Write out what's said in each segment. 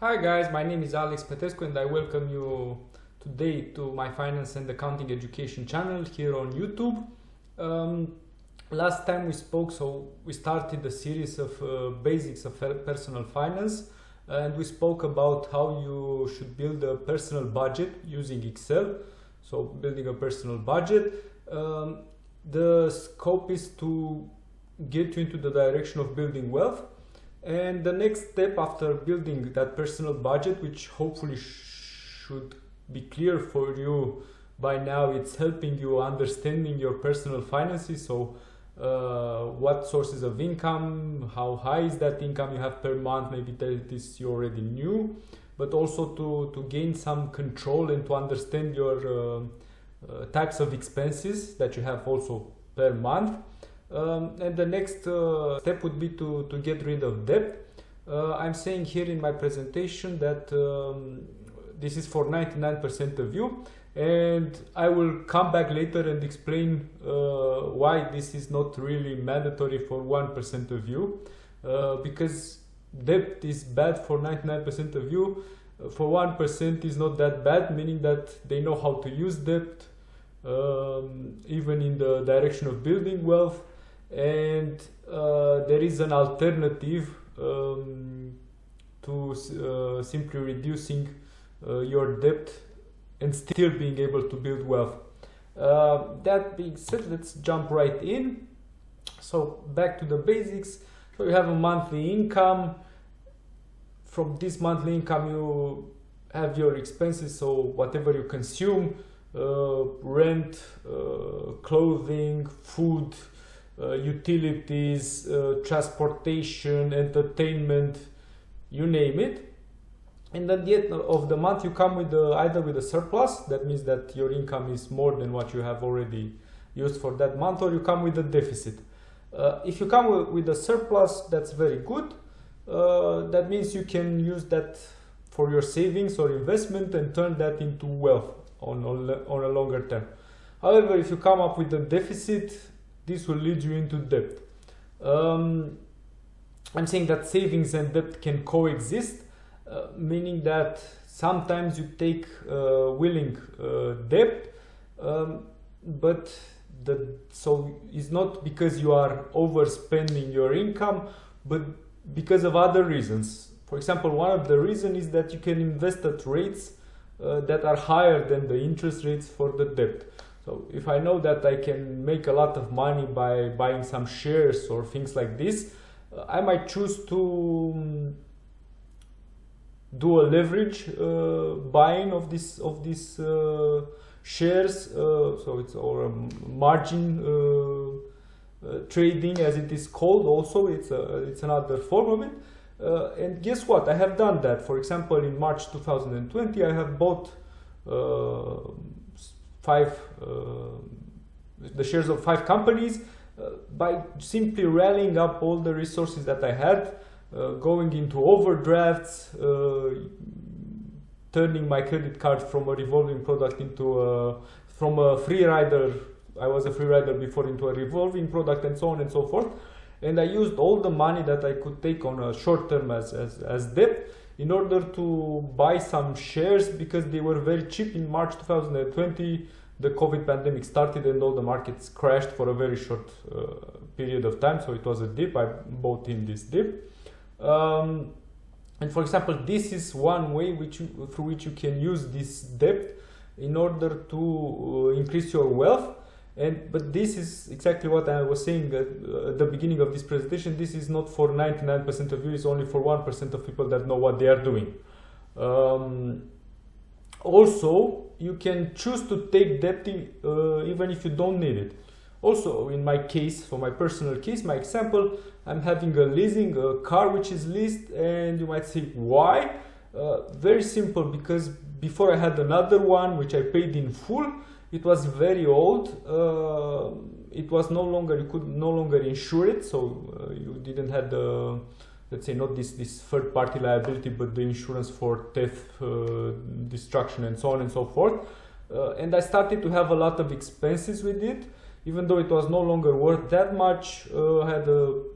Hi guys, my name is Alex Petescu and I welcome you today to my finance and accounting education channel here on YouTube. Last time we spoke, we started a series of basics of personal finance, and we spoke about how you should build a personal budget using Excel. So building a personal budget. The scope is to get you into the direction of building wealth. And the next step after building that personal budget, which hopefully should be clear for you by now, it's helping you understanding your personal finances. So what sources of income, how high is that income you have per month, maybe this you already knew, but also to gain some control and to understand your types of expenses that you have also per month. And the next step would be to get rid of debt. I'm saying here in my presentation that this is for 99% of you, and I will come back later and explain why this is not really mandatory for 1% of you, because debt is bad for 99% of you. For 1% is not that bad, meaning that they know how to use debt, even in the direction of building wealth. And there is an alternative to simply reducing your debt and still being able to build wealth. That being said, let's jump right in. So back to the basics. So you have a monthly income. From this monthly income you have your expenses, so whatever you consume, rent, clothing, food, utilities, transportation, entertainment, you name it. And at the end of the month you come with either with a surplus, that means that your income is more than what you have already used for that month, or you come with a deficit. If you come with a surplus, that's very good. That means you can use that for your savings or investment and turn that into wealth on a longer term. However, if you come up with a deficit, this will lead you into debt. I'm saying that savings and debt can coexist, meaning that sometimes you take willing debt, but so it's not because you are overspending your income, but because of other reasons. For example, one of the reasons is that you can invest at rates that are higher than the interest rates for the debt. So if I know that I can make a lot of money by buying some shares or things like this, I might choose to do a leverage buying of this shares. So it's or a margin trading, as it is called. Also, it's another form of it. And guess what? I have done that. For example, in March 2020, I have bought the shares of 5 companies by simply rallying up all the resources that I had, going into overdrafts, turning my credit card from a revolving product into from a free rider. I was a free rider before, into a revolving product, and so on and so forth. And I used all the money that I could take on a short term as debt in order to buy some shares, because they were very cheap. In March 2020, the COVID pandemic started and all the markets crashed for a very short period of time. So it was a dip. I bought in this dip. And for example, this is one way through which you can use this debt in order to increase your wealth. But this is exactly what I was saying at the beginning of this presentation. This is not for 99% of you, it's only for 1% of people that know what they are doing. Also, you can choose to take debt even if you don't need it. Also, in my case, for my personal case, my example, I'm having a car which is leased, and you might say, why? Very simple, because before I had another one which I paid in full. It was very old. It was no longer, you could no longer insure it, so you didn't have the, let's say, not this third party liability, but the insurance for theft, destruction, and so on and so forth. And I started to have a lot of expenses with it, even though it was no longer worth that much. I had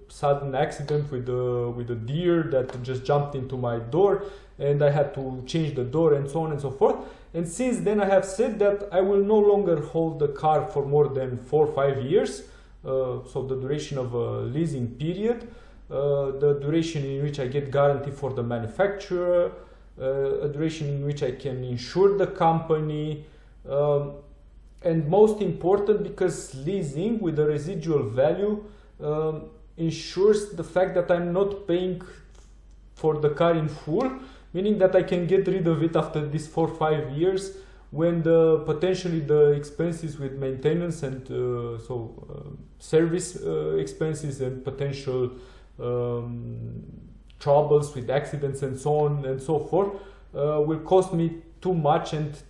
sudden accident with a deer that just jumped into my door, and I had to change the door and so on and so forth. And since then I have said that I will no longer hold the car for more than 4 or 5 years, so the duration of a leasing period, the duration in which I get guarantee for the manufacturer, a duration in which I can insure the company, and most important, because leasing with a residual value ensures the fact that I'm not paying for the car in full, meaning that I can get rid of it after these 4 or 5 years, when potentially the expenses with maintenance and service expenses and potential troubles with accidents and so on and so forth will cost me too much, and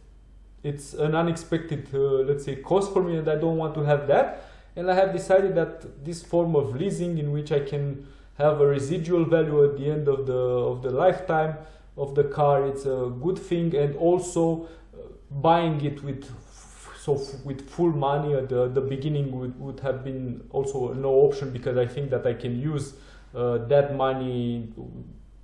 it's an unexpected let's say cost for me, and I don't want to have that. And I have decided that this form of leasing, in which I can have a residual value at the end of the lifetime of the car, it's a good thing. And also buying it with full money at the beginning would have been also no option, because I think that I can use that money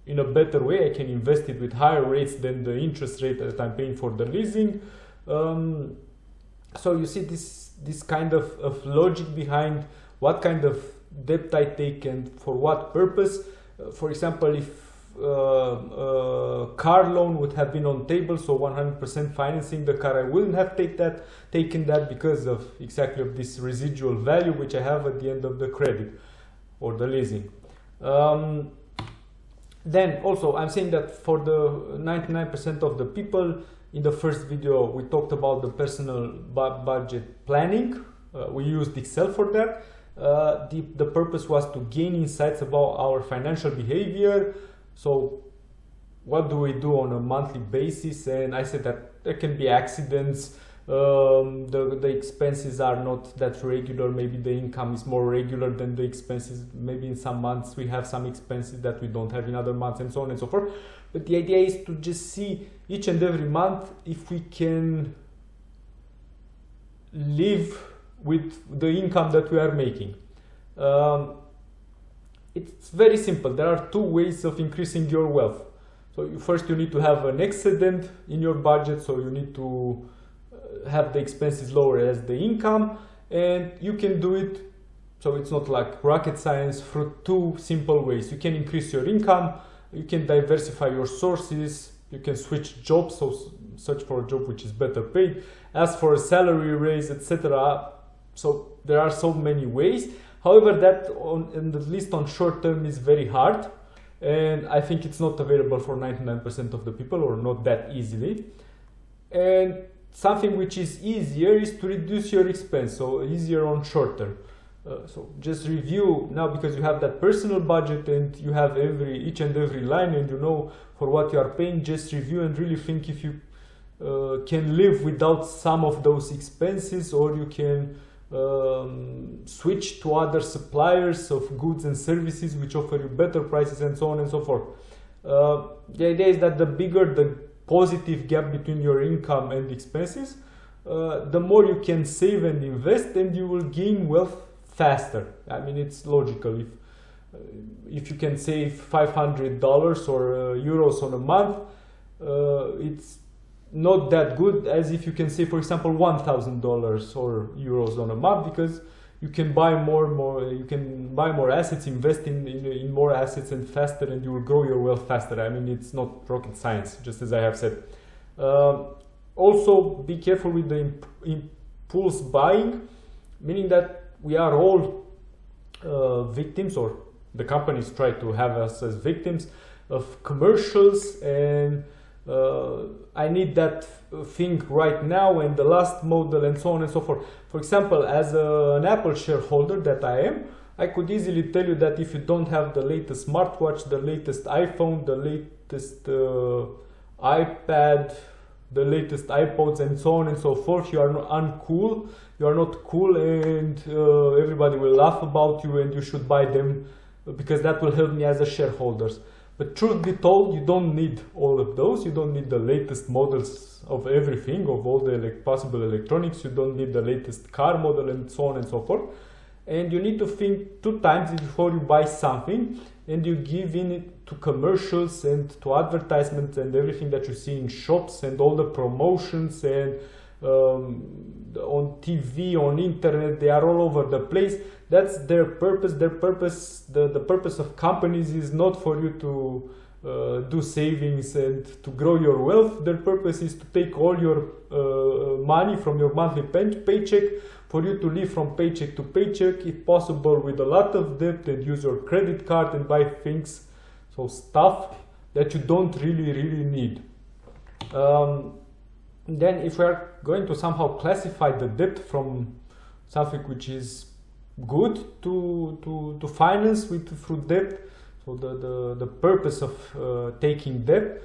in a better way. I can invest it with higher rates than the interest rate that I'm paying for the leasing. So you see this kind of logic behind what kind of debt I take and for what purpose. For example, if car loan would have been on table, so 100% financing the car, I wouldn't have taken that because of exactly of this residual value which I have at the end of the credit or the leasing. Then also I'm saying that for the 99% of the people, in the first video we talked about the personal budget planning. We used Excel for that. The purpose was to gain insights about our financial behavior. So what do we do on a monthly basis? And I said that there can be accidents, the expenses are not that regular, maybe the income is more regular than the expenses, maybe in some months we have some expenses that we don't have in other months, and so on and so forth. But the idea is to just see each and every month if we can live with the income that we are making. It's very simple. There are 2 ways of increasing your wealth. So first you need to have an excedent in your budget, so you need to have the expenses lower as the income, and you can do it, so it's not like rocket science, through 2 simple ways. You can increase your income, you can diversify your sources, you can switch jobs, so search for a job which is better paid, ask for a salary raise, etc. So there are so many ways. However, that at least on short term is very hard, and I think it's not available for 99% of the people, or not that easily. And something which is easier is to reduce your expense, so easier on short term. So just review now, because you have that personal budget and you have each and every line, and you know for what you are paying. Just review and really think if you can live without some of those expenses, or you can switch to other suppliers of goods and services which offer you better prices, and so on and so forth. The idea is that the bigger the positive gap between your income and expenses, the more you can save and invest, and you will gain wealth faster. I mean, it's logical. If you can save $500 or euros on a month, it's not that good as if you can save, for example, $1,000 or euros on a month, because you can buy more assets, invest in more assets and faster, and you will grow your wealth faster. I mean, it's not rocket science, just as I have said. Also, be careful with the impulse buying, meaning that we are all victims, or the companies try to have us as victims of commercials, and I need that thing right now, and the last model, and so on and so forth. For example, as an Apple shareholder that I am, I could easily tell you that if you don't have the latest smartwatch, the latest iPhone, the latest iPad, the latest iPods, and so on and so forth, you are uncool, you are not cool, and everybody will laugh about you, and you should buy them because that will help me as a shareholder. But truth be told, you don't need all of those. You don't need the latest models of everything, of all the possible electronics. You don't need the latest car model, and so on and so forth. and you need to think 2 times before you buy something, and you give in it to commercials and to advertisements and everything that you see in shops and all the promotions and on TV, on internet, they are all over the place. That's their purpose. Their purpose, the purpose of companies is not for you to do savings and to grow your wealth. Their purpose is to take all your money from your monthly paycheck, for you to live from paycheck to paycheck, if possible with a lot of debt, and use your credit card and buy things, so stuff that you don't really need. Then if we are going to somehow classify the debt from something which is good to finance through debt, so the purpose of taking debt,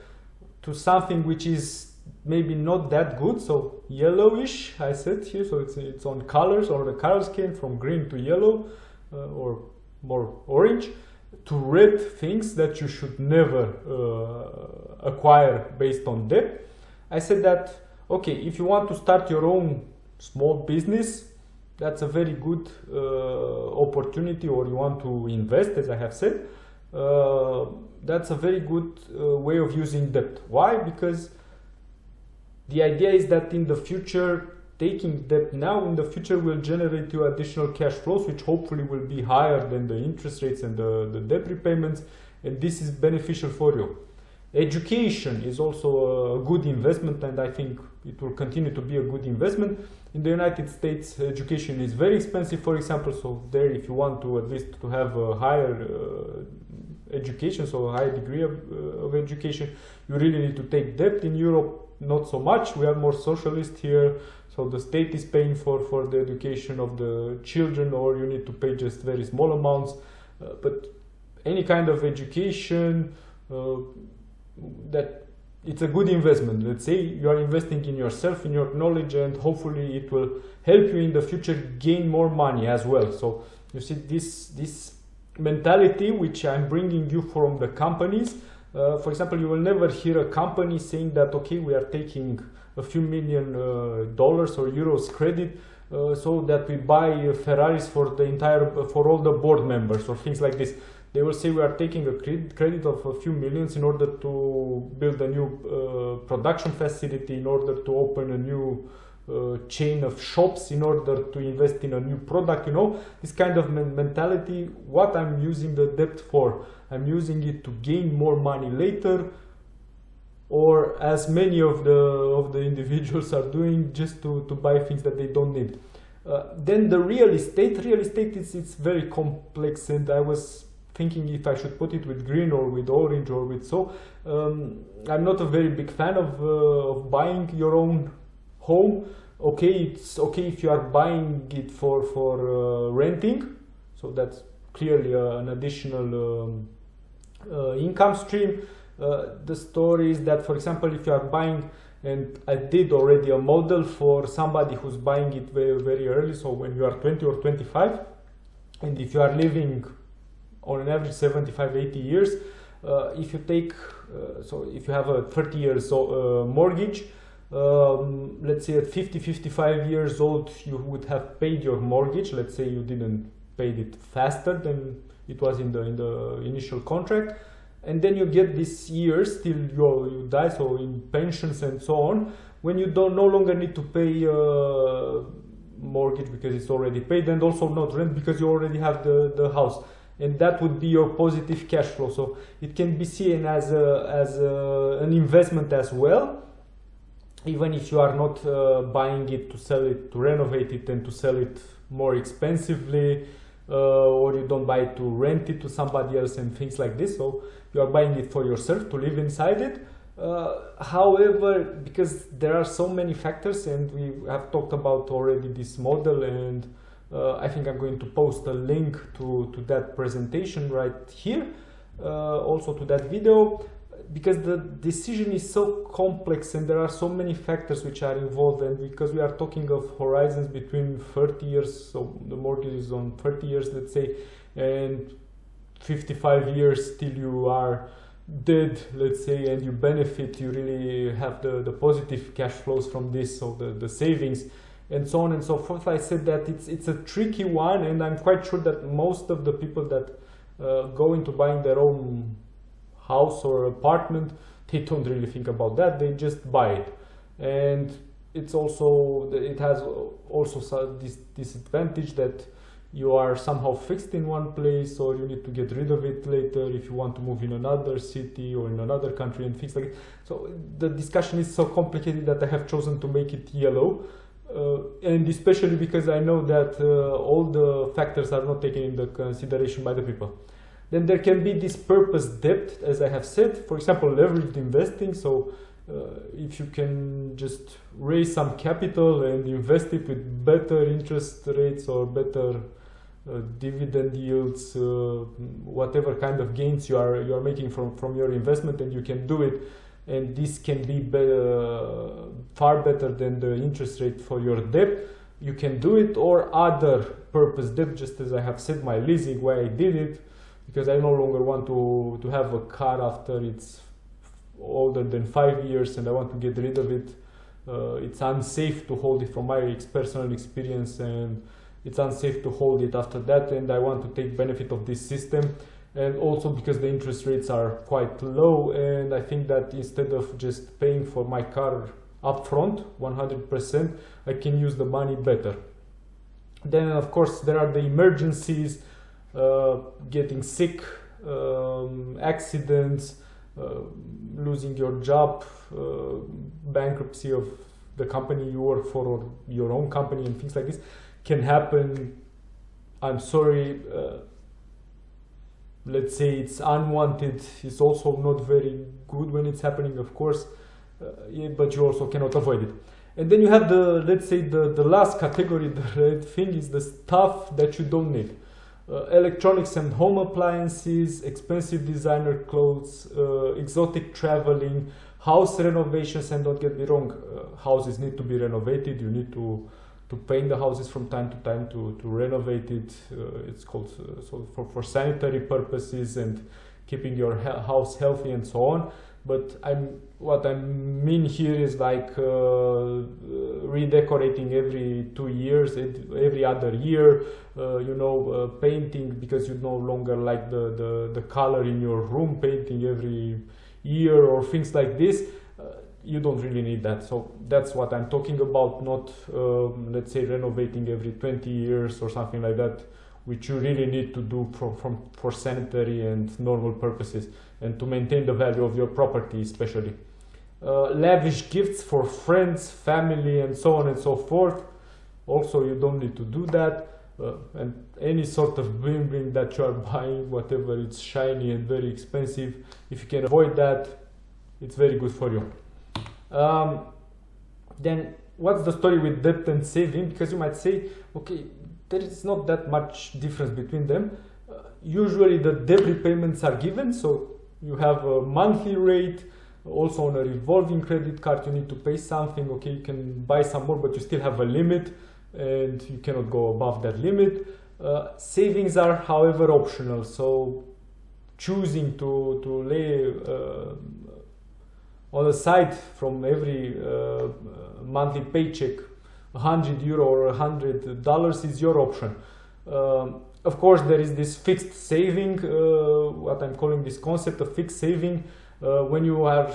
to something which is maybe not that good, so yellowish, I said here, so it's on colors, or the color scheme from green to yellow, or more orange, to red things that you should never acquire based on debt. I said that, okay, if you want to start your own small business, that's a very good opportunity, or you want to invest, as I have said, that's a very good way of using debt. Why? Because the idea is that in the future, taking debt now in the future will generate you additional cash flows, which hopefully will be higher than the interest rates and the debt repayments, and this is beneficial for you. Education is also a good investment, and I think it will continue to be a good investment. In the United States, education is very expensive, for example, so there, if you want to at least to have a higher education, so a higher degree of education, you really need to take debt. In Europe, not so much. We are more socialist here, so the state is paying for the education of the children, or you need to pay just very small amounts. But any kind of education, that it's a good investment. Let's say you are investing in yourself, in your knowledge, and hopefully it will help you in the future gain more money as well. So you see this mentality which I'm bringing you from the companies. For example, you will never hear a company saying that, okay, we are taking a few $million dollars or euros credit so that we buy Ferraris for all the board members or things like this. They will say we are taking a credit of a few millions in order to build a new production facility, in order to open a new chain of shops, in order to invest in a new product. You know, this kind of mentality. What I'm using the debt for? I'm using it to gain more money later, or as many of the individuals are doing, just to buy things that they don't need. Then the real estate it's very complex, and I was thinking if I should put it with green or with orange or with I'm not a very big fan of buying your own home. Okay, it's okay if you are buying it for renting, so that's clearly an additional income stream. The story is that, for example, if you are buying, and I did already a model for somebody who's buying it very, very early, so when you are 20 or 25, and if you are living on an average 75-80 years, if you take so if you have a 30 years mortgage, let's say at 50-55 years old you would have paid your mortgage. Let's say you didn't pay it faster than it was in the initial contract, and then you get these years till you die, so in pensions and so on, when you no longer need to pay mortgage because it's already paid, and also not rent because you already have the house, and that would be your positive cash flow. So it can be seen as an investment as well, even if you are not buying it to sell it, to renovate it and to sell it more expensively, or you don't buy it to rent it to somebody else and things like this. So you are buying it for yourself to live inside it. However, because there are so many factors, and we have talked about already this model, and I think I'm going to post a link to that presentation right here, also to that video, because the decision is so complex and there are so many factors which are involved, and because we are talking of horizons between 30 years, so the mortgage is on 30 years, let's say, and 55 years till you are dead, let's say, and you benefit, you really have the positive cash flows from this, so the savings, and so on and so forth. I said that it's a tricky one, and I'm quite sure that most of the people that go into buying their own house or apartment, they don't really think about that. They just buy it, and it has also this disadvantage that you are somehow fixed in one place, or you need to get rid of it later if you want to move in another city or in another country and things like it. So the discussion is so complicated that I have chosen to make it yellow, and especially because I know that all the factors are not taken into consideration by the people. Then there can be this purpose debt, as I have said, for example, leveraged investing. So if you can just raise some capital and invest it with better interest rates or better dividend yields, whatever kind of gains you are making from your investment, and you can do it, and this can be far better than the interest rate for your debt, you can do it. Or other purpose debt, just as I have said, my leasing, why I did it, because I no longer want to have a car after it's older than 5 years and I want to get rid of it. It's unsafe to hold it from my personal experience, and it's unsafe to hold it after that, and I want to take benefit of this system. And also because the interest rates are quite low, and I think that instead of just paying for my car upfront 100%, I can use the money better. Then of course there are the emergencies, getting sick, accidents, losing your job, bankruptcy of the company you work for or your own company, and things like this can happen. I'm sorry, let's say it's unwanted. It's also not very good when it's happening, of course, but you also cannot avoid it. And then you have let's say the last category, the red thing, is the stuff that you don't need. Electronics and home appliances, expensive designer clothes, exotic traveling, house renovations. And don't get me wrong, houses need to be renovated. You need to paint the houses from time to time to renovate it. It's called for sanitary purposes and keeping your house healthy and so on. But what I mean here is like redecorating every 2 years, every other year, painting because you no longer like the color in your room, painting every year or things like this. You don't really need that. So that's what I'm talking about, not let's say renovating every 20 years or something like that, which you really need to do for sanitary and normal purposes and to maintain the value of your property especially. Lavish gifts for friends, family, and so on and so forth. Also, you don't need to do that. And any sort of bling bling that you are buying, whatever, it's shiny and very expensive, if you can avoid that, it's very good for you. Then what's the story with debt and saving? Because you might say, okay, there is not that much difference between them. Usually the debt repayments are given, so you have a monthly rate. Also on a revolving credit card you need to pay something. Okay, you can buy some more, but you still have a limit and you cannot go above that limit. Savings are however optional, so choosing to lay on the side from every monthly paycheck €100 or $100 is your option. Of course, there is this fixed saving, what I'm calling this concept of fixed saving, when you are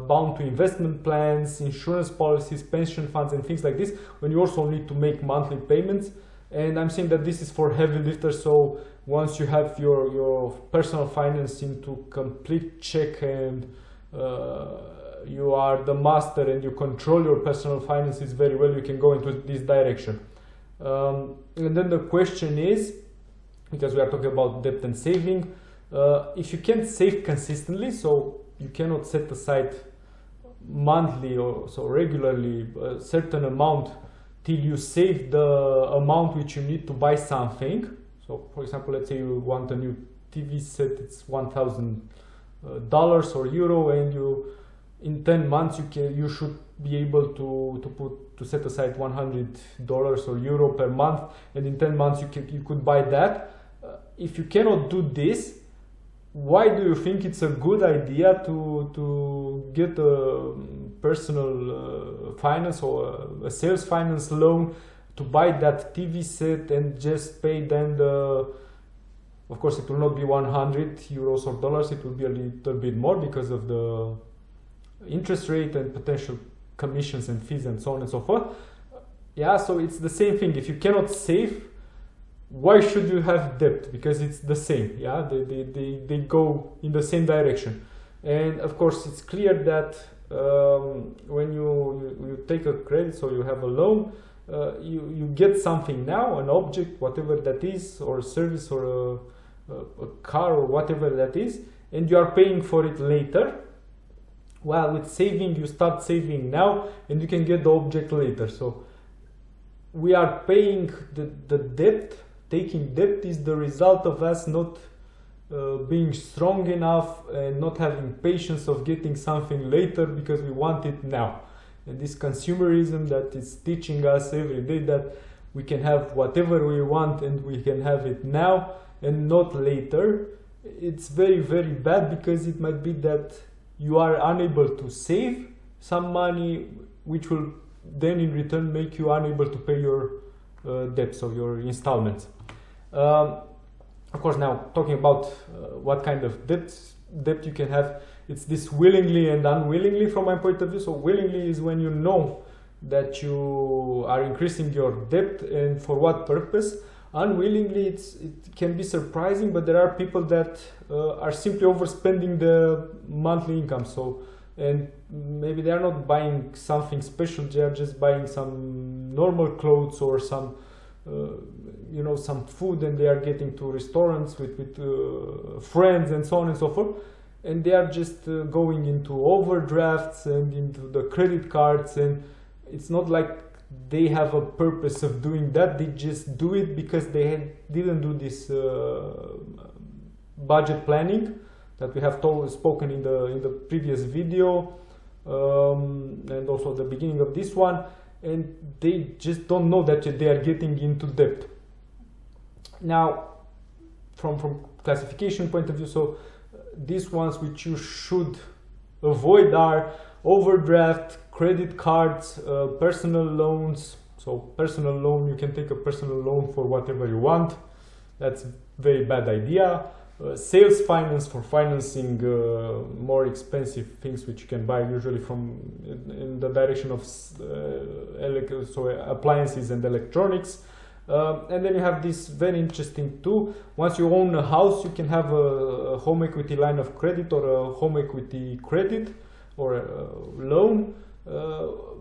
bound to investment plans, insurance policies, pension funds, and things like this, when you also need to make monthly payments. And I'm saying that this is for heavy lifters, so once you have your personal finance into complete check and you are the master and you control your personal finances very well, you can go into this direction. And then the question is, because we are talking about debt and saving, if you can't save consistently, so you cannot set aside monthly or so regularly a certain amount till you save the amount which you need to buy something. So for example, let's say you want a new TV set, it's $1,000 or euro, and you in 10 months you should be able to set aside $100 or euro per month, and in 10 months you could buy that. If you cannot do this, why do you think it's a good idea to get a personal finance or a sales finance loan to buy that TV set and just pay then the, of course it will not be 100 euros or dollars, it will be a little bit more because of the interest rate and potential commissions and fees and so on and so forth. Yeah, so it's the same thing. If you cannot save, why should you have debt? Because it's the same. Yeah, they go in the same direction. And of course it's clear that when you take a credit, so you have a loan, you get something now, an object, whatever that is, or a service, or a car, or whatever that is, and you are paying for it later. While with saving, you start saving now and you can get the object later. So we are paying the debt. Taking debt is the result of us not being strong enough and not having patience of getting something later because we want it now. And this consumerism that is teaching us every day that we can have whatever we want and we can have it now and not later, it's very, very bad, because it might be that you are unable to save some money, which will then in return make you unable to pay your debts or your installments. Of course, now talking about what kind of debt you can have, it's this willingly and unwillingly from my point of view. So willingly is when you know that you are increasing your debt and for what purpose. Unwillingly, it can be surprising, but there are people that are simply overspending the monthly income. So, and maybe they are not buying something special, they are just buying some normal clothes or some some food, and they are getting to restaurants with friends and so on and so forth, and they are just going into overdrafts and into the credit cards, and it's not like they have a purpose of doing that. They just do it because they didn't do this budget planning that we have spoken in the previous video, and also at the beginning of this one, and they just don't know that they are getting into debt. Now, from classification point of view, so these ones which you should avoid are overdraft, credit cards, personal loans. So personal loan, you can take a personal loan for whatever you want. That's a very bad idea. Sales finance for financing more expensive things which you can buy usually from in the direction of appliances and electronics. And then you have this very interesting too. Once you own a house, you can have a home equity line of credit or a home equity credit or a loan.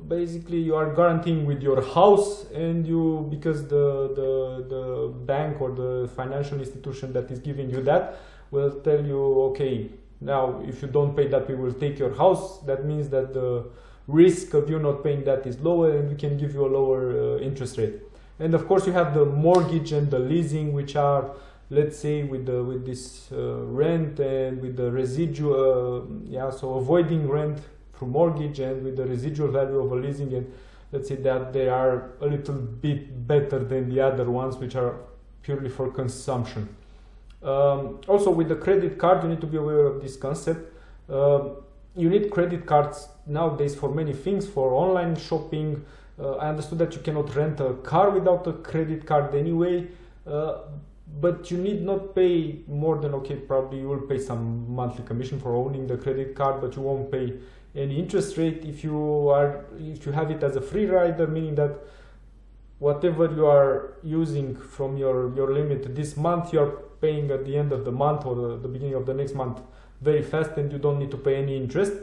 Basically, you are guaranteeing with your house, and because the bank or the financial institution that is giving you that will tell you, okay, now if you don't pay that, we will take your house. That means that the risk of you not paying that is lower, and we can give you a lower interest rate. And of course, you have the mortgage and the leasing, which are, let's say, with this rent and with the residual, so avoiding rent through mortgage and with the residual value of a leasing, and let's say that they are a little bit better than the other ones, which are purely for consumption. Also, with the credit card, you need to be aware of this concept. You need credit cards nowadays for many things, for online shopping. I understood that you cannot rent a car without a credit card anyway, but you need not pay more than, okay, probably you will pay some monthly commission for owning the credit card, but you won't pay any interest rate if you have it as a free rider, meaning that whatever you are using from your limit this month, you are paying at the end of the month or the beginning of the next month very fast, and you don't need to pay any interest.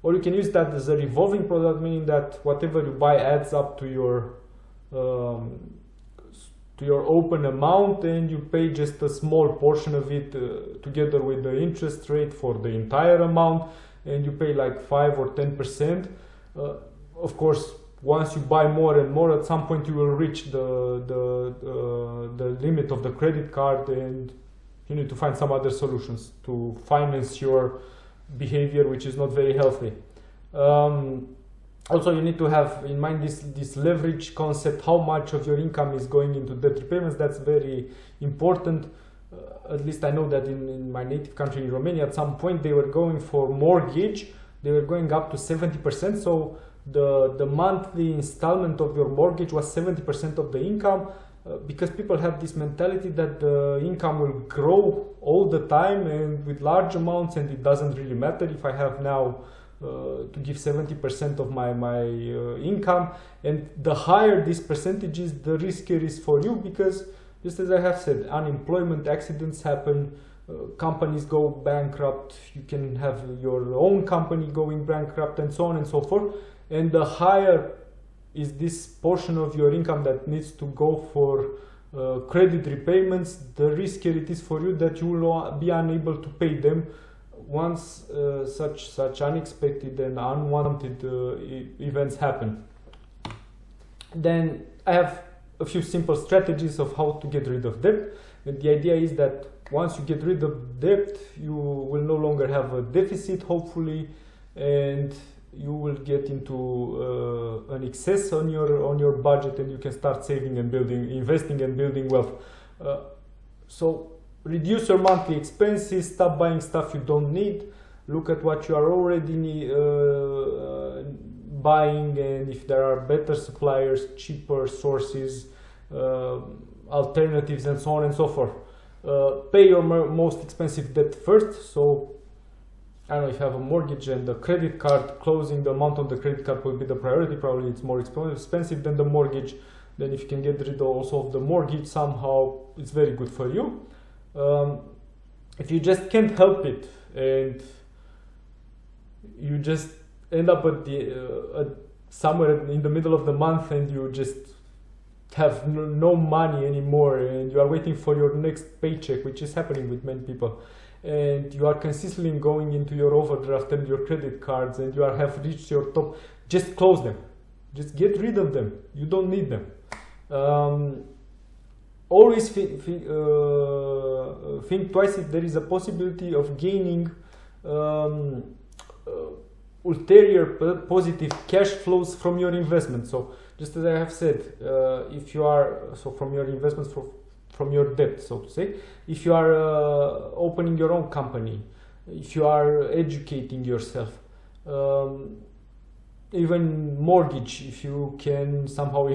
Or you can use that as a revolving product, meaning that whatever you buy adds up to your open amount, and you pay just a small portion of it together with the interest rate for the entire amount, and you pay like 5 or 10%. Of course, once you buy more and more, at some point you will reach the limit of the credit card, and you need to find some other solutions to finance your behavior, which is not very healthy. Also, you need to have in mind this leverage concept, how much of your income is going into debt repayments. That's very important. at least I know that in my native country, in Romania, at some point they were going for mortgage, they were going up to 70%. So the monthly installment of your mortgage was 70% of the income, because people have this mentality that the income will grow all the time and with large amounts, and it doesn't really matter if I have now to give 70% of my income. And the higher this percentage is, the riskier it is for you, because just as I have said, unemployment, accidents happen, companies go bankrupt, you can have your own company going bankrupt, and so on and so forth. And the higher is this portion of your income that needs to go for credit repayments, the riskier it is for you that you will be unable to pay them once such unexpected and unwanted events happen. Then I have a few simple strategies of how to get rid of debt. And the idea is that once you get rid of debt, you will no longer have a deficit, hopefully, and you will get into an excess on your budget, and you can start saving and investing and building wealth. So reduce your monthly expenses, stop buying stuff you don't need, look at what you are already buying, and if there are better suppliers, cheaper sources, alternatives, and so on and so forth. Pay your most expensive debt first. So I don't know, if you have a mortgage and a credit card, closing the amount on the credit card will be the priority. Probably it's more expensive than the mortgage. Then if you can get rid also of the mortgage somehow, it's very good for you. If you just can't help it and you just end up at somewhere in the middle of the month and you just have no money anymore, and you are waiting for your next paycheck, which is happening with many people, and you are consistently going into your overdraft and your credit cards, and you have reached your top, just close them. Just get rid of them. You don't need them. Always think twice if there is a possibility of gaining ulterior positive cash flows from your investment. So just as I have said, if you are, so from your investments, from your debt, so to say, if you are opening your own company, if you are educating yourself, even mortgage, if you can somehow,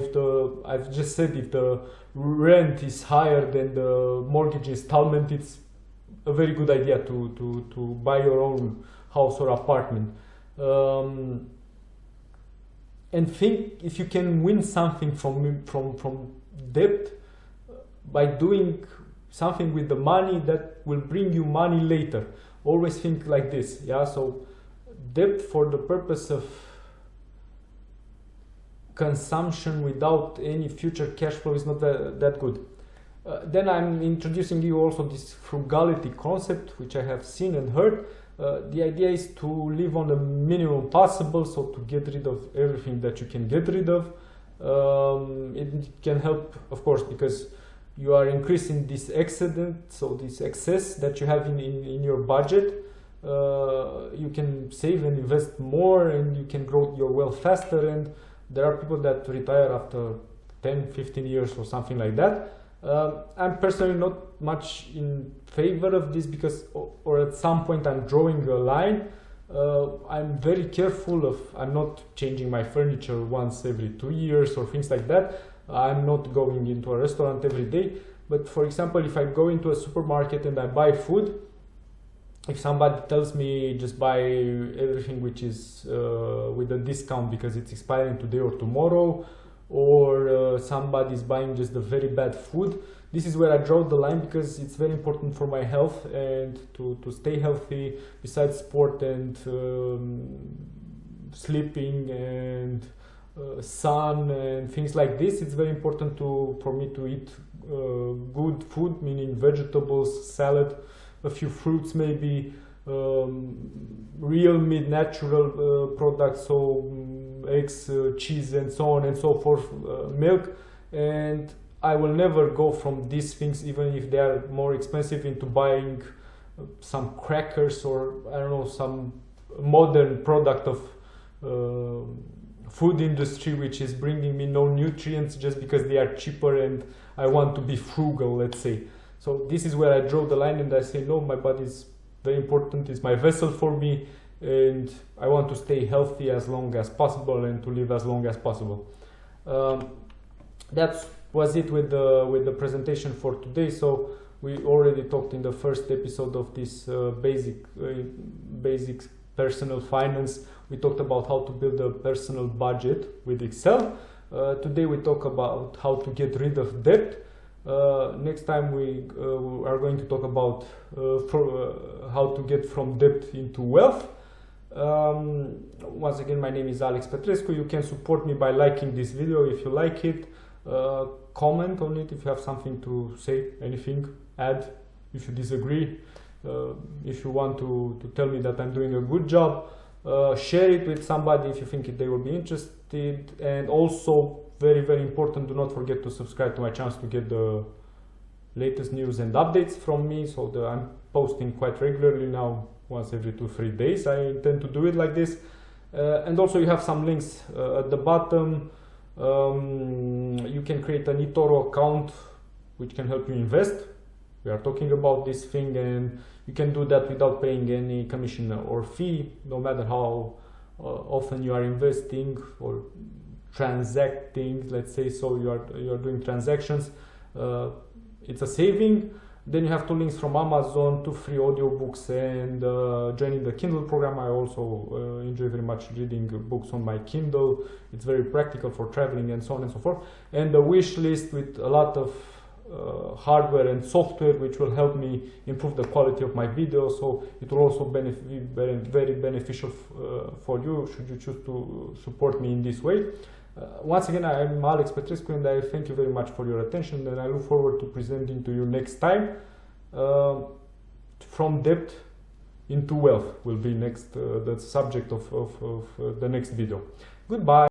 I've just said, if the rent is higher than the mortgage installment, it's a very good idea to buy your own house or apartment. And think if you can win something from debt by doing something with the money that will bring you money later. Always think like this, yeah? So debt for the purpose of consumption without any future cash flow is not that good. Then I'm introducing you also this frugality concept, which I have seen and heard. The idea is to live on the minimum possible, so to get rid of everything that you can get rid of. It can help, of course, because you are increasing this excedent, so this excess that you have in your budget. You can save and invest more, and you can grow your wealth faster. And there are people that retire after 10, 15 years or something like that. I'm personally not much in favor of this, because or at some point I'm drawing a line. I'm very careful I'm not changing my furniture once every 2 years or things like that. I'm not going into a restaurant every day. But for example, if I go into a supermarket and I buy food, if somebody tells me just buy everything which is with a discount because it's expiring today or tomorrow, or somebody is buying just the very bad food, this is where I draw the line, because it's very important for my health and to stay healthy. Besides sport and sleeping and sun and things like this, it's very important for me to eat good food, meaning vegetables, salad, a few fruits maybe, real meat, natural products, so eggs, cheese, and so on and so forth, milk. And I will never go from these things, even if they are more expensive, into buying some crackers or I don't know, some modern product of food industry which is bringing me no nutrients just because they are cheaper and I want to be frugal, let's say. So this is where I draw the line and I say, no, my body is very important, it's my vessel for me, and I want to stay healthy as long as possible and to live as long as possible. That was it with the presentation for today. So we already talked in the first episode of this basic personal finance. We talked about how to build a personal budget with Excel. Today we talk about how to get rid of debt. Next time we are going to talk about how to get from debt into wealth. Once again, my name is Alex Petrescu. You can support me by liking this video if you like it. Comment on it if you have something to say, anything, add if you disagree. If you want to tell me that I'm doing a good job, share it with somebody if you think they will be interested. And also, very, very important, do not forget to subscribe to my channel to get the latest news and updates from me. So I'm posting quite regularly now, once every 2-3 days. I intend to do it like this. And also you have some links at the bottom. You can create an eToro account which can help you invest. We are talking about this thing, and you can do that without paying any commission or fee, no matter how often you are investing or transacting, let's say. So you are doing transactions. It's a saving. Then you have 2 links from Amazon, 2 free audiobooks, and joining the Kindle program. I also enjoy very much reading books on my Kindle. It's very practical for traveling and so on and so forth. And a wish list with a lot of hardware and software which will help me improve the quality of my videos. So it will also be very beneficial for you should you choose to support me in this way. Once again, I am Alex Petrescu, and I thank you very much for your attention, and I look forward to presenting to you next time. From debt into wealth will be next, the subject of the next video. Goodbye.